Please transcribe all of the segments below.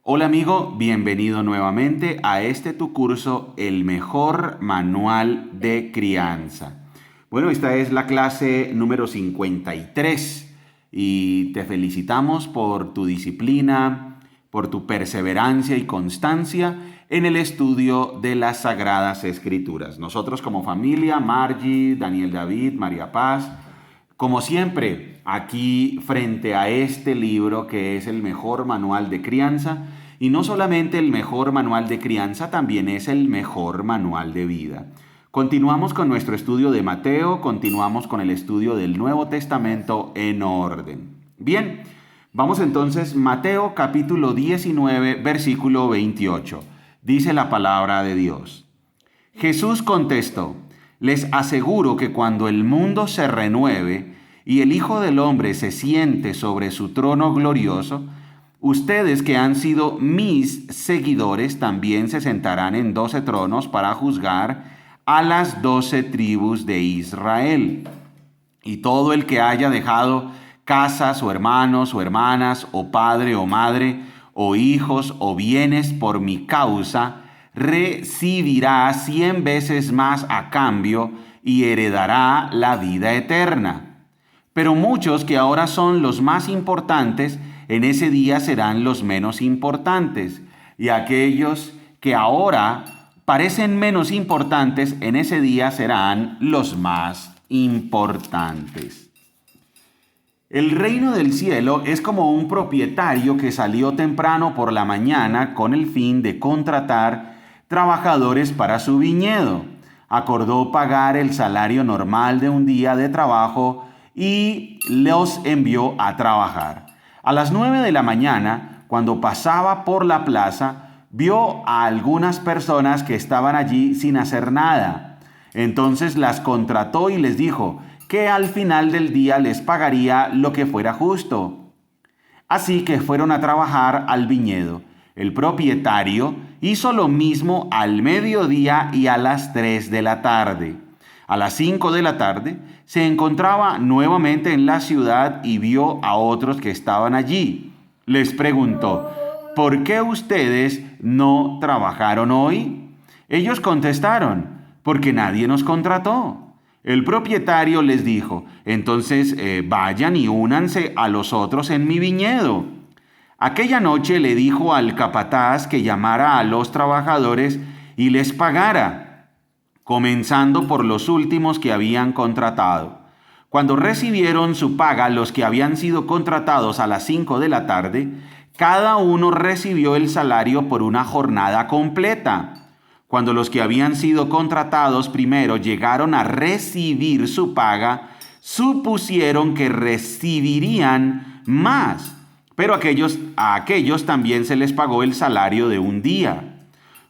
Hola amigo, bienvenido nuevamente a este tu curso, el mejor manual de crianza. Bueno, esta es la clase número 53 y te felicitamos por tu disciplina, por tu perseverancia y constancia en el estudio de las Sagradas Escrituras. Nosotros como familia, Margie, Daniel David, María Paz, como siempre, aquí frente a este libro que es el mejor manual de crianza, y no solamente el mejor manual de crianza, también es el mejor manual de vida. Continuamos con nuestro estudio de Mateo, continuamos con el estudio del Nuevo Testamento en orden. Bien, vamos entonces, Mateo capítulo 19, versículo 28. Dice la palabra de Dios. Jesús contestó, les aseguro que cuando el mundo se renueve y el Hijo del Hombre se siente sobre su trono glorioso, ustedes que han sido mis seguidores también se sentarán en 12 tronos para juzgar a las 12 tribus de Israel. Y todo el que haya dejado casas o hermanos o hermanas o padre o madre o hijos o bienes por mi causa, recibirá 100 veces más a cambio y heredará la vida eterna. Pero muchos que ahora son los más importantes, en ese día serán los menos importantes. Y aquellos que ahora parecen menos importantes, en ese día serán los más importantes. El reino del cielo es como un propietario que salió temprano por la mañana con el fin de contratar trabajadores para su viñedo. Acordó pagar el salario normal de un día de trabajo y los envió a trabajar. A las 9 de la mañana, cuando pasaba por la plaza, vio a algunas personas que estaban allí sin hacer nada. Entonces las contrató y les dijo que al final del día les pagaría lo que fuera justo. Así que fueron a trabajar al viñedo. El propietario hizo lo mismo al mediodía y a las 3 de la tarde. A las 5 de la tarde se encontraba nuevamente en la ciudad y vio a otros que estaban allí. Les preguntó, ¿por qué ustedes no trabajaron hoy? Ellos contestaron, porque nadie nos contrató. El propietario les dijo, entonces vayan y únanse a los otros en mi viñedo. Aquella noche le dijo al capataz que llamara a los trabajadores y les pagara, comenzando por los últimos que habían contratado. Cuando recibieron su paga los que habían sido contratados a las 5 de la tarde, cada uno recibió el salario por una jornada completa. Cuando los que habían sido contratados primero llegaron a recibir su paga, supusieron que recibirían más, pero a aquellos también se les pagó el salario de un día.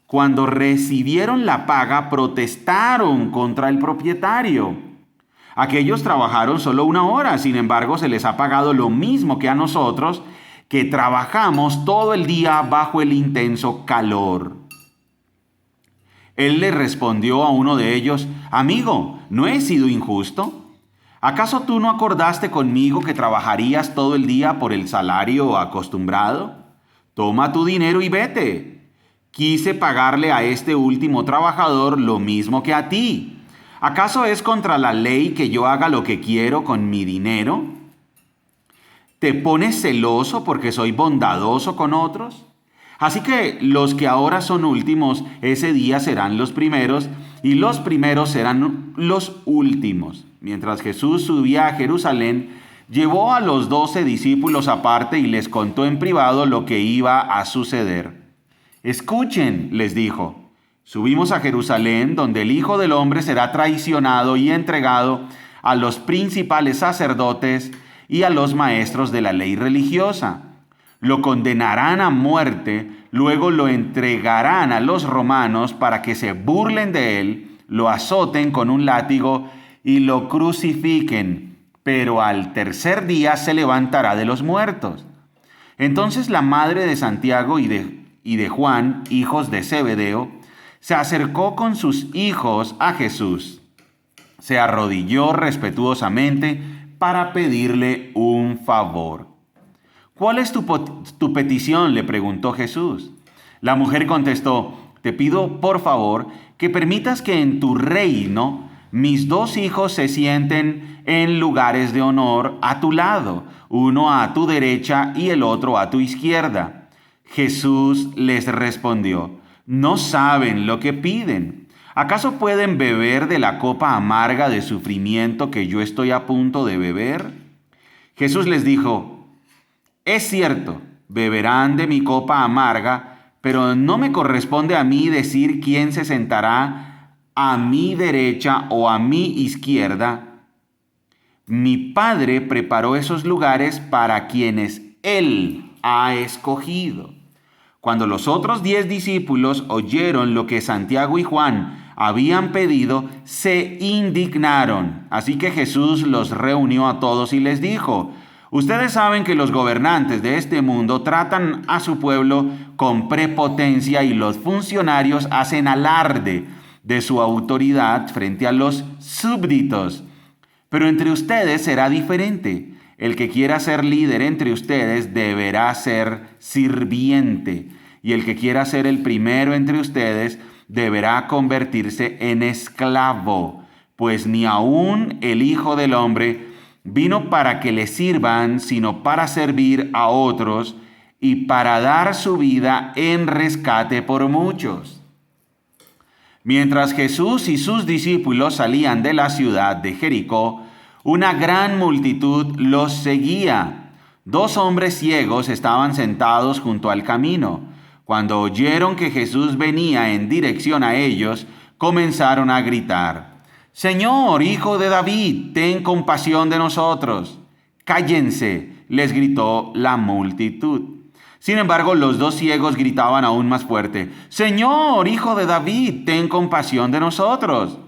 Cuando recibieron la paga, protestaron contra el propietario. Aquellos trabajaron solo una hora, sin embargo, se les ha pagado lo mismo que a nosotros, que trabajamos todo el día bajo el intenso calor. Él le respondió a uno de ellos, amigo, ¿no he sido injusto? ¿Acaso tú no acordaste conmigo que trabajarías todo el día por el salario acostumbrado? Toma tu dinero y vete. Quise pagarle a este último trabajador lo mismo que a ti. ¿Acaso es contra la ley que yo haga lo que quiero con mi dinero? ¿Te pones celoso porque soy bondadoso con otros? Así que los que ahora son últimos, ese día serán los primeros, y los primeros serán los últimos. Mientras Jesús subía a Jerusalén, llevó a los 12 discípulos aparte y les contó en privado lo que iba a suceder. Escuchen, les dijo, subimos a Jerusalén, donde el Hijo del Hombre será traicionado y entregado a los principales sacerdotes y a los maestros de la ley religiosa. Lo condenarán a muerte, luego lo entregarán a los romanos para que se burlen de él, lo azoten con un látigo y lo crucifiquen, pero al tercer día se levantará de los muertos. Entonces la madre de Santiago y de Juan, hijos de Zebedeo, se acercó con sus hijos a Jesús. Se arrodilló respetuosamente para pedirle un favor. ¿Cuál es tu petición?, le preguntó Jesús. La mujer contestó: te pido, por favor, que permitas que en tu reino mis 2 hijos se sienten en lugares de honor a tu lado, uno a tu derecha y el otro a tu izquierda. Jesús les respondió: no saben lo que piden. ¿Acaso pueden beber de la copa amarga de sufrimiento que yo estoy a punto de beber? Jesús les dijo: es cierto, beberán de mi copa amarga, pero no me corresponde a mí decir quién se sentará a mi derecha o a mi izquierda. Mi Padre preparó esos lugares para quienes Él ha escogido. Cuando los otros 10 discípulos oyeron lo que Santiago y Juan habían pedido, se indignaron. Así que Jesús los reunió a todos y les dijo: ustedes saben que los gobernantes de este mundo tratan a su pueblo con prepotencia y los funcionarios hacen alarde de su autoridad frente a los súbditos. Pero entre ustedes será diferente. El que quiera ser líder entre ustedes deberá ser sirviente, y el que quiera ser el primero entre ustedes deberá convertirse en esclavo, pues ni aun el Hijo del Hombre vino para que le sirvan, sino para servir a otros y para dar su vida en rescate por muchos. Mientras Jesús y sus discípulos salían de la ciudad de Jericó, una gran multitud los seguía. 2 hombres ciegos estaban sentados junto al camino. Cuando oyeron que Jesús venía en dirección a ellos, comenzaron a gritar: Señor, Hijo de David, ten compasión de nosotros. Cállense, les gritó la multitud. Sin embargo, los 2 ciegos gritaban aún más fuerte: Señor, Hijo de David, ten compasión de nosotros.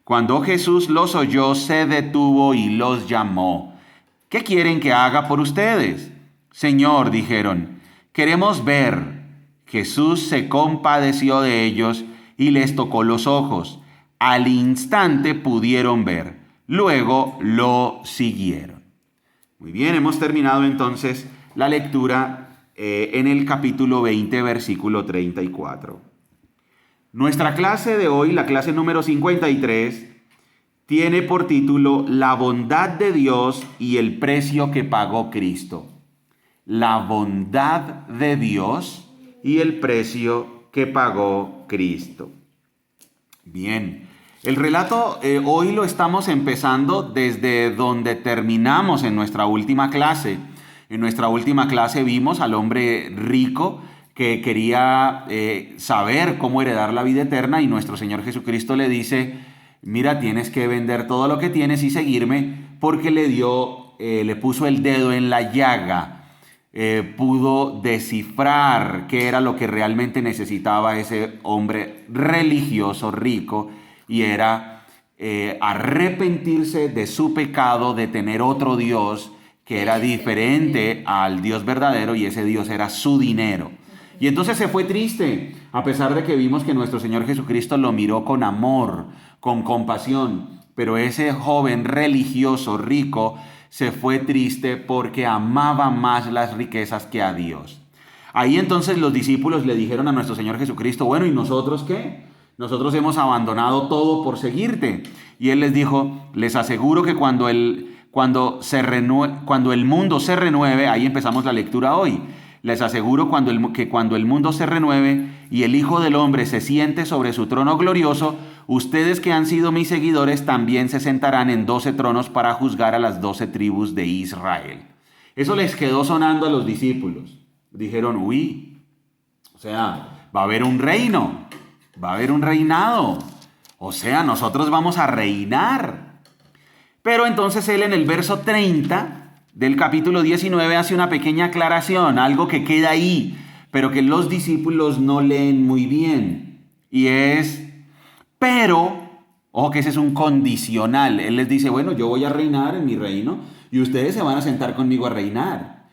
Cuando Jesús los oyó, se detuvo y los llamó. ¿Qué quieren que haga por ustedes? Señor, dijeron, queremos ver. Jesús se compadeció de ellos y les tocó los ojos. Al instante pudieron ver. Luego lo siguieron. Muy bien, hemos terminado entonces la lectura en el capítulo 20, versículo 34. Nuestra clase de hoy, la clase número 53, tiene por título La bondad de Dios y el precio que pagó Cristo. La bondad de Dios y el precio que pagó Cristo. Bien, el relato hoy lo estamos empezando desde donde terminamos en nuestra última clase. En nuestra última clase vimos al hombre rico que quería saber cómo heredar la vida eterna, y nuestro Señor Jesucristo le dice: mira, tienes que vender todo lo que tienes y seguirme, porque le puso el dedo en la llaga. Pudo descifrar qué era lo que realmente necesitaba ese hombre religioso rico, y era arrepentirse de su pecado, de tener otro Dios que era diferente al Dios verdadero, y ese Dios era su dinero. Y entonces se fue triste, a pesar de que vimos que nuestro Señor Jesucristo lo miró con amor, con compasión. Pero ese joven religioso rico se fue triste porque amaba más las riquezas que a Dios. Ahí entonces los discípulos le dijeron a nuestro Señor Jesucristo: bueno, ¿y nosotros qué? Nosotros hemos abandonado todo por seguirte. Y Él les dijo: les aseguro que cuando el mundo se renueve, ahí empezamos la lectura hoy. Les aseguro que cuando el mundo se renueve y el Hijo del Hombre se siente sobre su trono glorioso, ustedes que han sido mis seguidores también se sentarán en 12 tronos para juzgar a las 12 tribus de Israel. Eso les quedó sonando a los discípulos. Dijeron: uy, o sea, va a haber un reino, va a haber un reinado. O sea, nosotros vamos a reinar. Pero entonces Él en el verso 30 del capítulo 19 hace una pequeña aclaración, algo que queda ahí, pero que los discípulos no leen muy bien. Y es: pero, ojo que ese es un condicional. Él les dice: bueno, yo voy a reinar en mi reino y ustedes se van a sentar conmigo a reinar.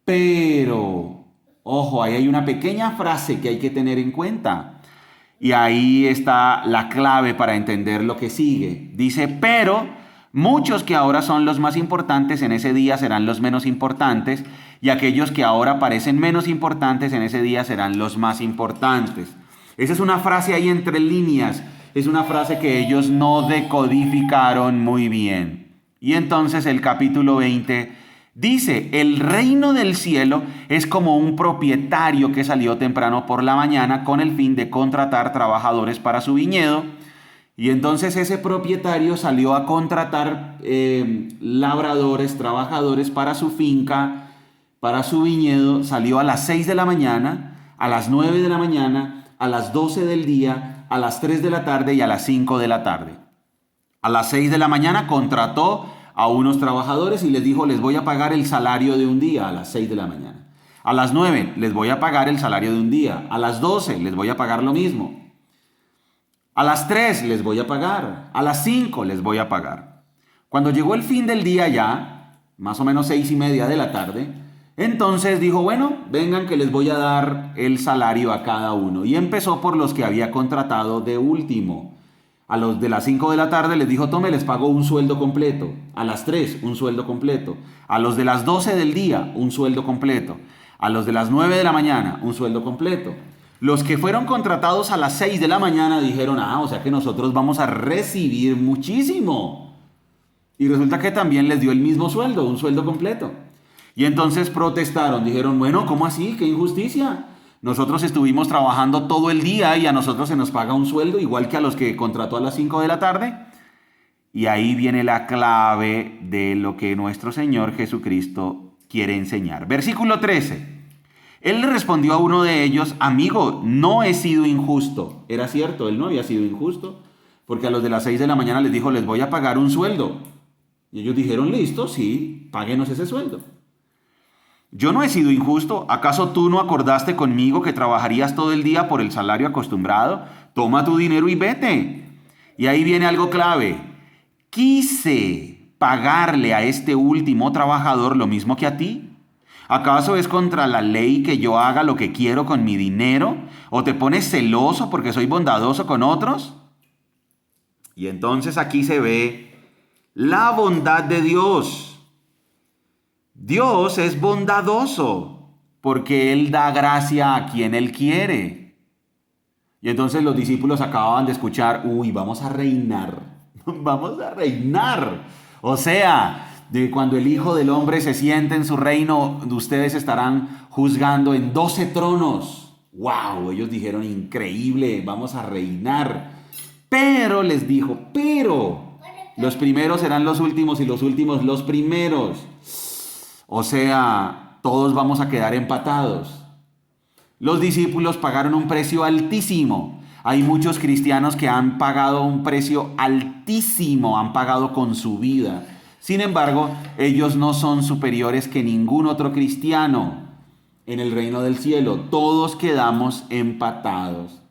Pero, ojo, ahí hay una pequeña frase que hay que tener en cuenta. Y ahí está la clave para entender lo que sigue. Dice: pero Muchos que ahora son los más importantes en ese día serán los menos importantes, y aquellos que ahora parecen menos importantes en ese día serán los más importantes. Esa es una frase ahí entre líneas, es una frase que ellos no decodificaron muy bien. Y entonces el capítulo 20 dice: el reino del cielo es como un propietario que salió temprano por la mañana con el fin de contratar trabajadores para su viñedo. Y entonces ese propietario salió a contratar labradores, trabajadores para su finca, para su viñedo. Salió a las 6 de la mañana, a las 9 de la mañana, a las 12 del día, a las 3 de la tarde y a las 5 de la tarde. A las 6 de la mañana contrató a unos trabajadores y les dijo: les voy a pagar el salario de un día a las 6 de la mañana. A las 9 les voy a pagar el salario de un día. A las 12 les voy a pagar lo mismo. A las 3 les voy a pagar. A las 5 les voy a pagar. Cuando llegó el fin del día ya, más o menos 6:30 de la tarde, entonces dijo: bueno, vengan que les voy a dar el salario a cada uno. Y empezó por los que había contratado de último. A los de las 5 de la tarde les dijo: tome, les pago un sueldo completo. A las 3, un sueldo completo. A los de las 12 del día, un sueldo completo. A los de las 9 de la mañana, un sueldo completo. Los que fueron contratados a las 6 de la mañana dijeron: o sea que nosotros vamos a recibir muchísimo. Y resulta que también les dio el mismo sueldo, un sueldo completo. Y entonces protestaron, dijeron: bueno, ¿cómo así? ¡Qué injusticia! Nosotros estuvimos trabajando todo el día y a nosotros se nos paga un sueldo igual que a los que contrató a las 5 de la tarde. Y ahí viene la clave de lo que nuestro Señor Jesucristo quiere enseñar. Versículo 13. Él le respondió a uno de ellos: amigo, no he sido injusto. Era cierto, él no había sido injusto, porque a los de las 6 de la mañana les dijo: les voy a pagar un sueldo. Y ellos dijeron: listo, sí, páguenos ese sueldo. Yo no he sido injusto. ¿Acaso tú no acordaste conmigo que trabajarías todo el día por el salario acostumbrado? Toma tu dinero y vete. Y ahí viene algo clave. Quise pagarle a este último trabajador lo mismo que a ti. ¿Acaso es contra la ley que yo haga lo que quiero con mi dinero? ¿O te pones celoso porque soy bondadoso con otros? Y entonces aquí se ve la bondad de Dios. Dios es bondadoso porque Él da gracia a quien Él quiere. Y entonces los discípulos acababan de escuchar: uy, vamos a reinar, vamos a reinar. O sea, de cuando el Hijo del Hombre se siente en su reino, ustedes estarán juzgando en 12 tronos. ¡Wow! Ellos dijeron: increíble, vamos a reinar. Pero les dijo: pero los primeros serán los últimos y los últimos los primeros. O sea, todos vamos a quedar empatados. Los discípulos pagaron un precio altísimo. Hay muchos cristianos que han pagado un precio altísimo, han pagado con su vida. Sin embargo, ellos no son superiores que ningún otro cristiano en el reino del cielo. Todos quedamos empatados.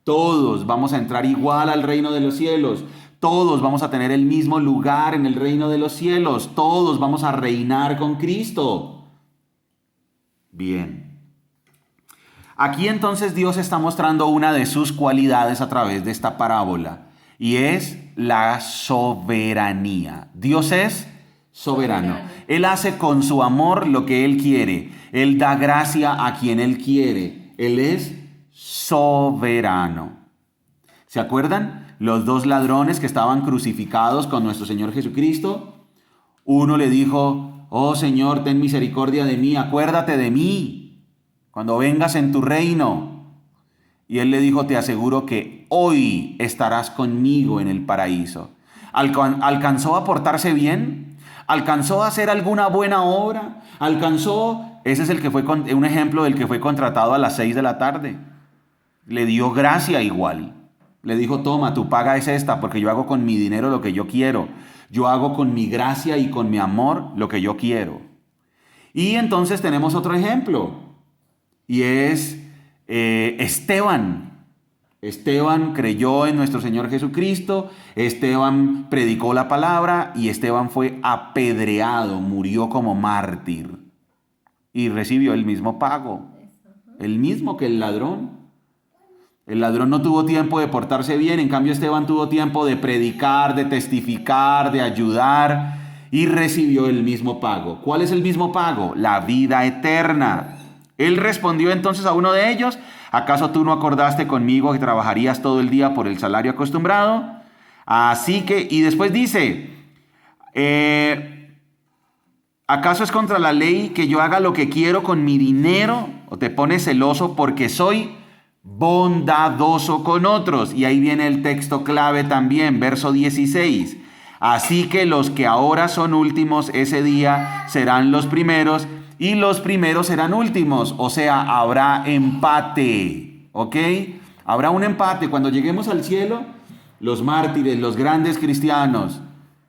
Todos vamos a entrar igual al reino de los cielos. Todos vamos a tener el mismo lugar en el reino de los cielos. Todos vamos a reinar con Cristo. Bien. Aquí entonces Dios está mostrando una de sus cualidades a través de esta parábola, y es la soberanía. Dios es soberano. Él hace con su amor lo que Él quiere. Él da gracia a quien Él quiere. Él es soberano. ¿Se acuerdan? Los dos ladrones que estaban crucificados con nuestro Señor Jesucristo. Uno le dijo: oh Señor, ten misericordia de mí, acuérdate de mí cuando vengas en tu reino. Y él le dijo: te aseguro que hoy estarás conmigo en el paraíso. ¿Alcanzó a portarse bien? ¿Alcanzó a hacer alguna buena obra? Ese es un ejemplo del que fue contratado a las 6 de la tarde. Le dio gracia igual. Le dijo: toma, tu paga es esta, porque yo hago con mi dinero lo que yo quiero. Yo hago con mi gracia y con mi amor lo que yo quiero. Y entonces tenemos otro ejemplo. Y es Esteban. Esteban creyó en nuestro Señor Jesucristo. Esteban predicó la palabra y Esteban fue apedreado, murió como mártir. Y recibió el mismo pago, el mismo que el ladrón. El ladrón no tuvo tiempo de portarse bien, en cambio Esteban tuvo tiempo de predicar, de testificar, de ayudar y recibió el mismo pago. ¿Cuál es el mismo pago? La vida eterna. Él respondió entonces a uno de ellos: ¿acaso tú no acordaste conmigo que trabajarías todo el día por el salario acostumbrado? Así que, y después dice, ¿acaso es contra la ley que yo haga lo que quiero con mi dinero? ¿O te pones celoso porque soy bondadoso con otros? Y ahí viene el texto clave también, verso 16. Así que los que ahora son últimos ese día serán los primeros y los primeros serán últimos. O sea, habrá empate, ¿ok? Habrá un empate. Cuando lleguemos al cielo, los mártires, los grandes cristianos,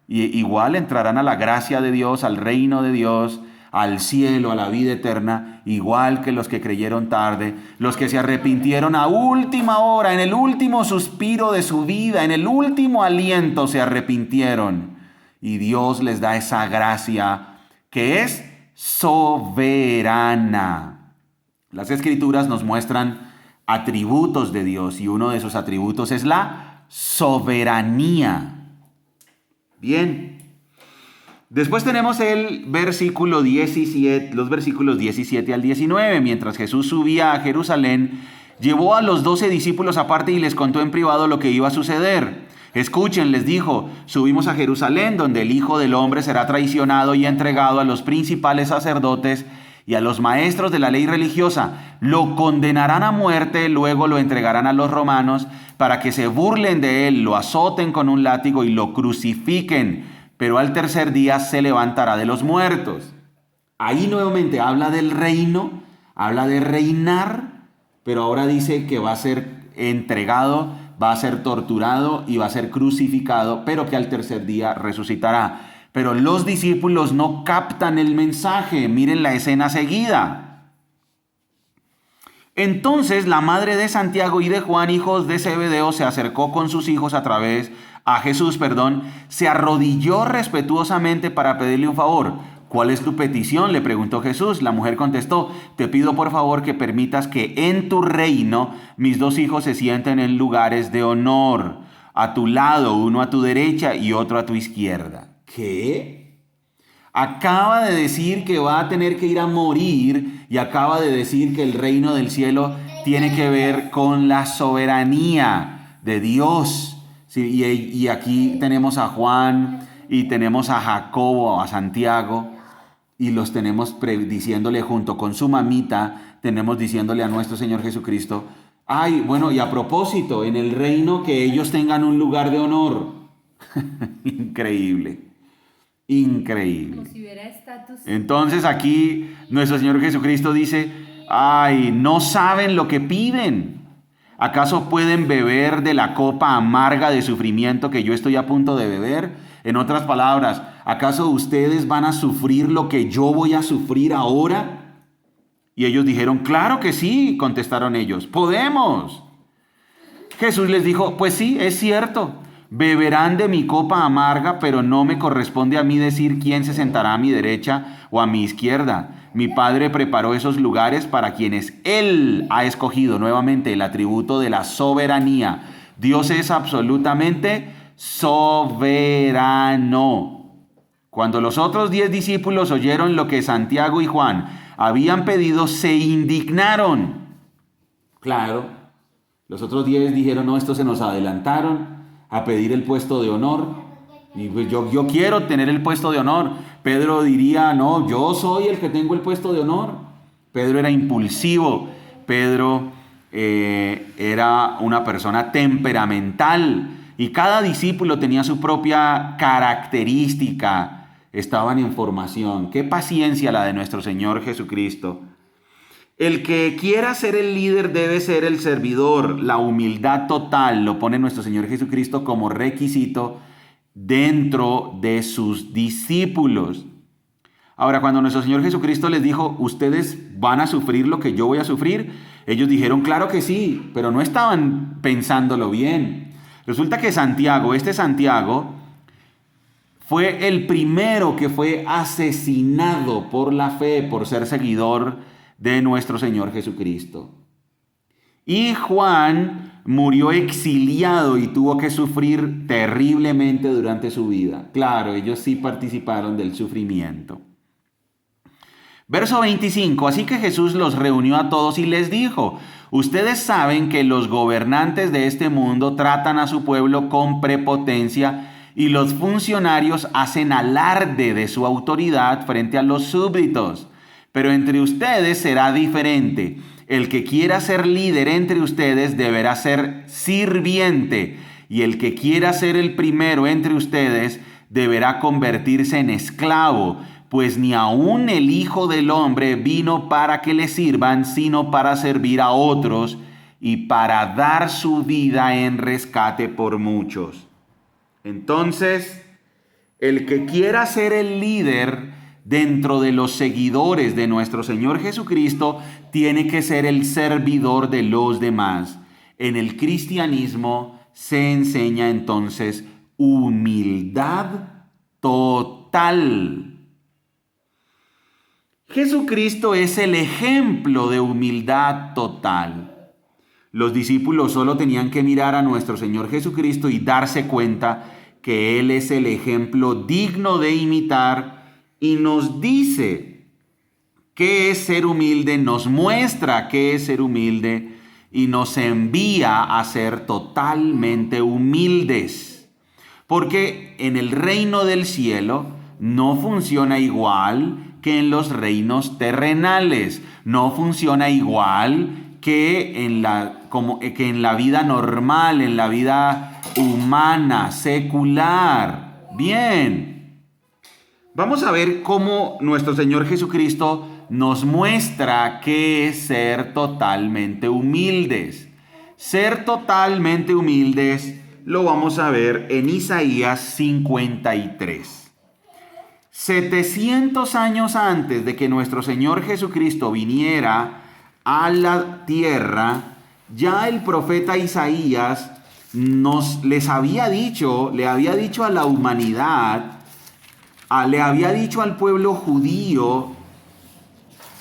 igual entrarán a la gracia de Dios, al reino de Dios, al cielo, a la vida eterna, igual que los que creyeron tarde, los que se arrepintieron a última hora, en el último suspiro de su vida, en el último aliento se arrepintieron. Y Dios les da esa gracia que es soberana. Las Escrituras nos muestran atributos de Dios y uno de esos atributos es la soberanía. Bien. Después tenemos el versículo 17, los versículos 17 al 19. Mientras Jesús subía a Jerusalén, llevó a los 12 discípulos aparte y les contó en privado lo que iba a suceder. Escuchen, les dijo, subimos a Jerusalén, donde el Hijo del Hombre será traicionado y entregado a los principales sacerdotes y a los maestros de la ley religiosa. Lo condenarán a muerte, luego lo entregarán a los romanos para que se burlen de él, lo azoten con un látigo y lo crucifiquen. Pero al tercer día se levantará de los muertos. Ahí nuevamente habla del reino, habla de reinar, pero ahora dice que va a ser entregado, va a ser torturado y va a ser crucificado, pero que al tercer día resucitará. Pero los discípulos no captan el mensaje. Miren la escena seguida. Entonces la madre de Santiago y de Juan, hijos de Zebedeo, se acercó con sus hijos a Jesús, se arrodilló respetuosamente para pedirle un favor. ¿Cuál es tu petición?, le preguntó Jesús. La mujer contestó: te pido por favor que permitas que en tu reino mis 2 hijos se sienten en lugares de honor, a tu lado, uno a tu derecha y otro a tu izquierda. ¿Qué? Acaba de decir que va a tener que ir a morir y acaba de decir que el reino del cielo tiene que ver con la soberanía de Dios. Sí, y aquí tenemos a Juan y tenemos a Jacobo, a Santiago, y los tenemos diciéndole junto con su mamita, tenemos diciéndole a nuestro Señor Jesucristo, ay, bueno, y a propósito, en el reino que ellos tengan un lugar de honor. Increíble, increíble. Como si hubiera estatus. Entonces aquí nuestro Señor Jesucristo dice, ay, no saben lo que piden. ¿Acaso pueden beber de la copa amarga de sufrimiento que yo estoy a punto de beber? En otras palabras, ¿acaso ustedes van a sufrir lo que yo voy a sufrir ahora? Y ellos dijeron, claro que sí, contestaron ellos, podemos. Jesús les dijo, pues sí, es cierto, beberán de mi copa amarga, pero no me corresponde a mí decir quién se sentará a mi derecha o a mi izquierda. Mi Padre preparó esos lugares para quienes Él ha escogido. Nuevamente, el atributo de la soberanía. Dios es absolutamente soberano. Cuando los otros 10 discípulos oyeron lo que Santiago y Juan habían pedido, se indignaron. Claro, los otros 10 dijeron, no, estos se nos adelantaron a pedir el puesto de honor. Y pues yo quiero tener el puesto de honor. Pedro diría, no, yo soy el que tengo el puesto de honor. Pedro era impulsivo. Pedro era una persona temperamental. Y cada discípulo tenía su propia característica. Estaban en formación. Qué paciencia la de nuestro Señor Jesucristo. El que quiera ser el líder debe ser el servidor. La humildad total lo pone nuestro Señor Jesucristo como requisito dentro de sus discípulos. Ahora, cuando nuestro Señor Jesucristo les dijo, ¿ustedes van a sufrir lo que yo voy a sufrir? Ellos dijeron, claro que sí, pero no estaban pensándolo bien. Resulta que Santiago, fue el primero que fue asesinado por la fe, por ser seguidor de nuestro Señor Jesucristo. Y Juan murió exiliado y tuvo que sufrir terriblemente durante su vida. Claro, ellos sí participaron del sufrimiento. Verso 25, así que Jesús los reunió a todos y les dijo: ustedes saben que los gobernantes de este mundo tratan a su pueblo con prepotencia y los funcionarios hacen alarde de su autoridad frente a los súbditos. Pero entre ustedes será diferente. El que quiera ser líder entre ustedes deberá ser sirviente, y el que quiera ser el primero entre ustedes deberá convertirse en esclavo. Pues ni aun el Hijo del Hombre vino para que le sirvan, sino para servir a otros y para dar su vida en rescate por muchos. Entonces, el que quiera ser el líder dentro de los seguidores de nuestro Señor Jesucristo tiene que ser el servidor de los demás. En el cristianismo se enseña entonces humildad total. Jesucristo es el ejemplo de humildad total. Los discípulos solo tenían que mirar a nuestro Señor Jesucristo y darse cuenta que Él es el ejemplo digno de imitar, y nos dice qué es ser humilde, nos muestra qué es ser humilde y nos envía a ser totalmente humildes. Porque en el reino del cielo no funciona igual que en los reinos terrenales. No funciona igual que en la vida normal, en la vida humana, secular. Bien, vamos a ver cómo nuestro Señor Jesucristo nos muestra qué es ser totalmente humildes. Ser totalmente humildes lo vamos a ver en Isaías 53. 700 años antes de que nuestro Señor Jesucristo viniera a la tierra, ya el profeta Isaías le había dicho a la humanidad, le había dicho al pueblo judío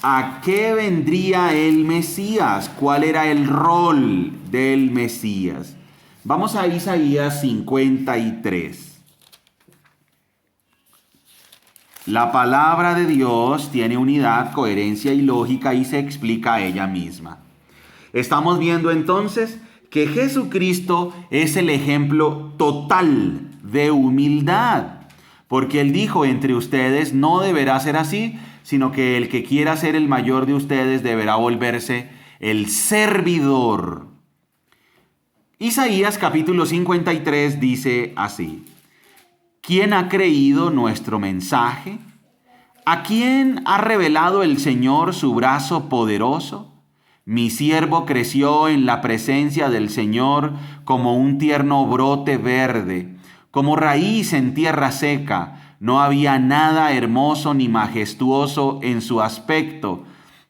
a qué vendría el Mesías, cuál era el rol del Mesías. Vamos a Isaías 53. La palabra de Dios tiene unidad, coherencia y lógica y se explica a ella misma. Estamos viendo entonces que Jesucristo es el ejemplo total de humildad, porque Él dijo: entre ustedes no deberá ser así, sino que el que quiera ser el mayor de ustedes deberá volverse el servidor. Isaías capítulo 53 dice así: ¿quién ha creído nuestro mensaje? ¿A quién ha revelado el Señor su brazo poderoso? Mi siervo creció en la presencia del Señor como un tierno brote verde, como raíz en tierra seca. No había nada hermoso ni majestuoso en su aspecto,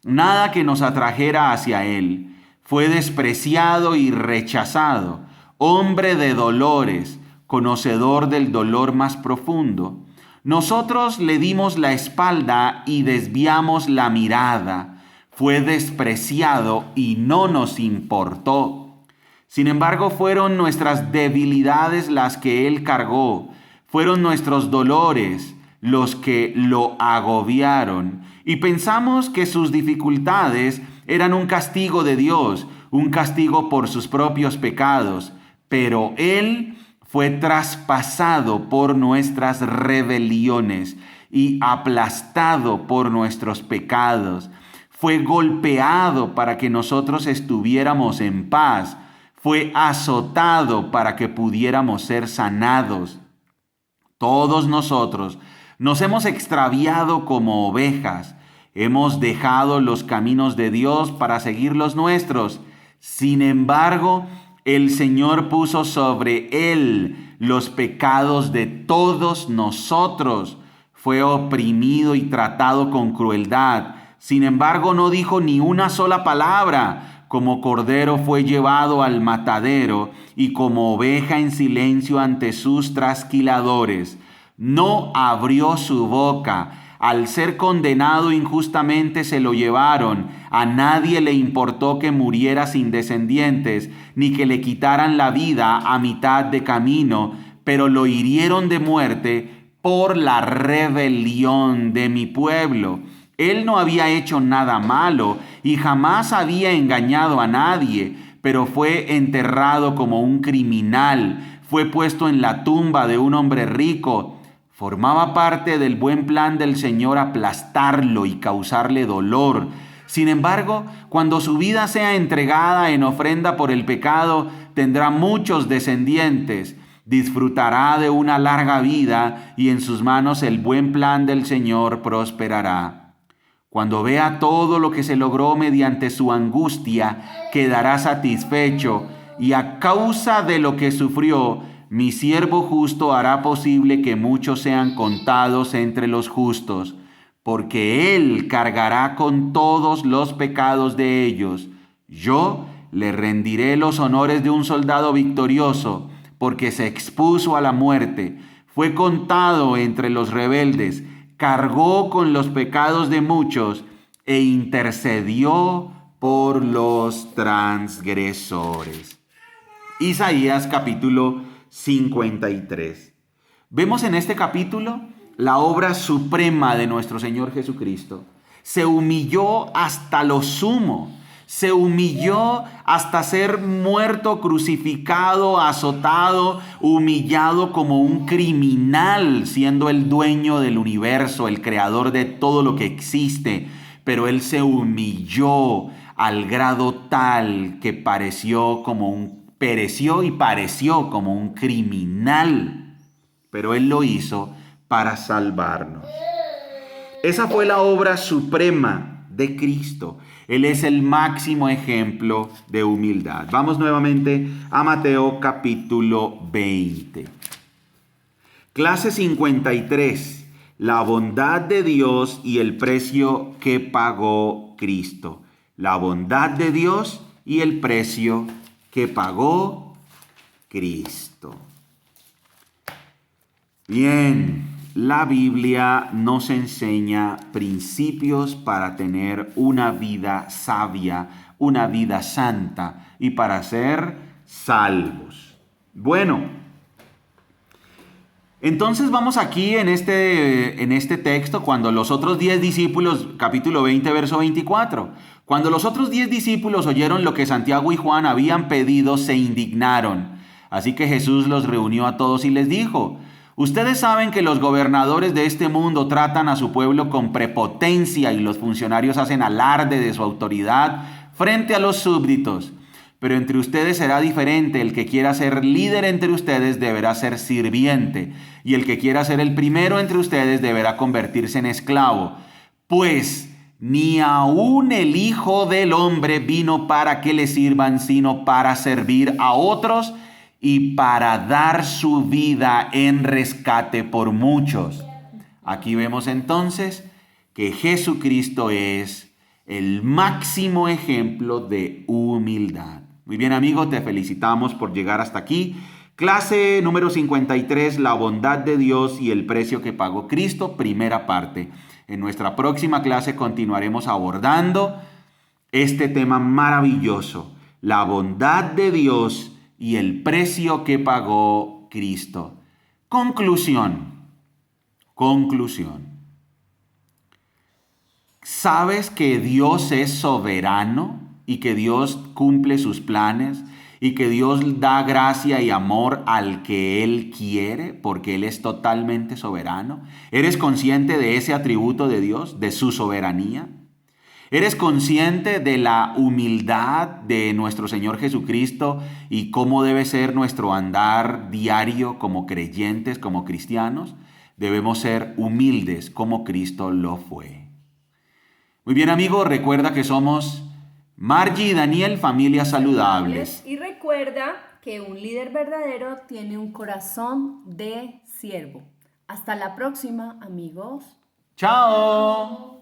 nada que nos atrajera hacia él. Fue despreciado y rechazado, hombre de dolores, conocedor del dolor más profundo. Nosotros le dimos la espalda y desviamos la mirada. Fue despreciado y no nos importó. Sin embargo, fueron nuestras debilidades las que Él cargó. Fueron nuestros dolores los que lo agobiaron. Y pensamos que sus dificultades eran un castigo de Dios, un castigo por sus propios pecados. Pero Él fue traspasado por nuestras rebeliones y aplastado por nuestros pecados. Fue golpeado para que nosotros estuviéramos en paz. Fue azotado para que pudiéramos ser sanados. Todos nosotros nos hemos extraviado como ovejas. Hemos dejado los caminos de Dios para seguir los nuestros. Sin embargo, el Señor puso sobre él los pecados de todos nosotros. Fue oprimido y tratado con crueldad. Sin embargo, no dijo ni una sola palabra. Como cordero fue llevado al matadero y como oveja en silencio ante sus trasquiladores. No abrió su boca. Al ser condenado injustamente se lo llevaron. A nadie le importó que muriera sin descendientes, ni que le quitaran la vida a mitad de camino, pero lo hirieron de muerte por la rebelión de mi pueblo. Él no había hecho nada malo y jamás había engañado a nadie, pero fue enterrado como un criminal. Fue puesto en la tumba de un hombre rico. Formaba parte del buen plan del Señor aplastarlo y causarle dolor. Sin embargo, cuando su vida sea entregada en ofrenda por el pecado, tendrá muchos descendientes. Disfrutará de una larga vida y en sus manos el buen plan del Señor prosperará. Cuando vea todo lo que se logró mediante su angustia, quedará satisfecho y a causa de lo que sufrió, mi siervo justo hará posible que muchos sean contados entre los justos, porque él cargará con todos los pecados de ellos. Yo le rendiré los honores de un soldado victorioso, porque se expuso a la muerte, fue contado entre los rebeldes, cargó con los pecados de muchos e intercedió por los transgresores. Isaías capítulo 53. Vemos en este capítulo la obra suprema de nuestro Señor Jesucristo. Se humilló hasta lo sumo. Se humilló hasta ser muerto, crucificado, azotado, humillado como un criminal, siendo el dueño del universo, el creador de todo lo que existe. Pero Él se humilló al grado tal que pereció y pareció como un criminal. Pero Él lo hizo para salvarnos. Esa fue la obra suprema de Cristo. Él es el máximo ejemplo de humildad. Vamos nuevamente a Mateo capítulo 20. Clase 53. La bondad de Dios y el precio que pagó Cristo. La bondad de Dios y el precio que pagó Cristo. Bien, la Biblia nos enseña principios para tener una vida sabia, una vida santa y para ser salvos. Bueno, entonces vamos aquí en este texto, cuando los otros 10 discípulos, capítulo 20, verso 24, cuando los otros 10 discípulos oyeron lo que Santiago y Juan habían pedido, se indignaron. Así que Jesús los reunió a todos y les dijo: ustedes saben que los gobernadores de este mundo tratan a su pueblo con prepotencia y los funcionarios hacen alarde de su autoridad frente a los súbditos. Pero entre ustedes será diferente. El que quiera ser líder entre ustedes deberá ser sirviente, y el que quiera ser el primero entre ustedes deberá convertirse en esclavo. Pues ni aun el Hijo del Hombre vino para que le sirvan, sino para servir a otros y para dar su vida en rescate por muchos. Aquí vemos entonces que Jesucristo es el máximo ejemplo de humildad. Muy bien, amigo, te felicitamos por llegar hasta aquí. Clase número 53, la bondad de Dios y el precio que pagó Cristo, primera parte. En nuestra próxima clase continuaremos abordando este tema maravilloso, la bondad de Dios y el precio que pagó Cristo. Conclusión. ¿Sabes que Dios es soberano y que Dios cumple sus planes y que Dios da gracia y amor al que Él quiere porque Él es totalmente soberano? ¿Eres consciente de ese atributo de Dios, de su soberanía? ¿Eres consciente de la humildad de nuestro Señor Jesucristo y cómo debe ser nuestro andar diario como creyentes, como cristianos? Debemos ser humildes como Cristo lo fue. Muy bien, amigos, recuerda que somos Margie y Daniel, familias saludables. Y recuerda que un líder verdadero tiene un corazón de siervo. Hasta la próxima, amigos. ¡Chao!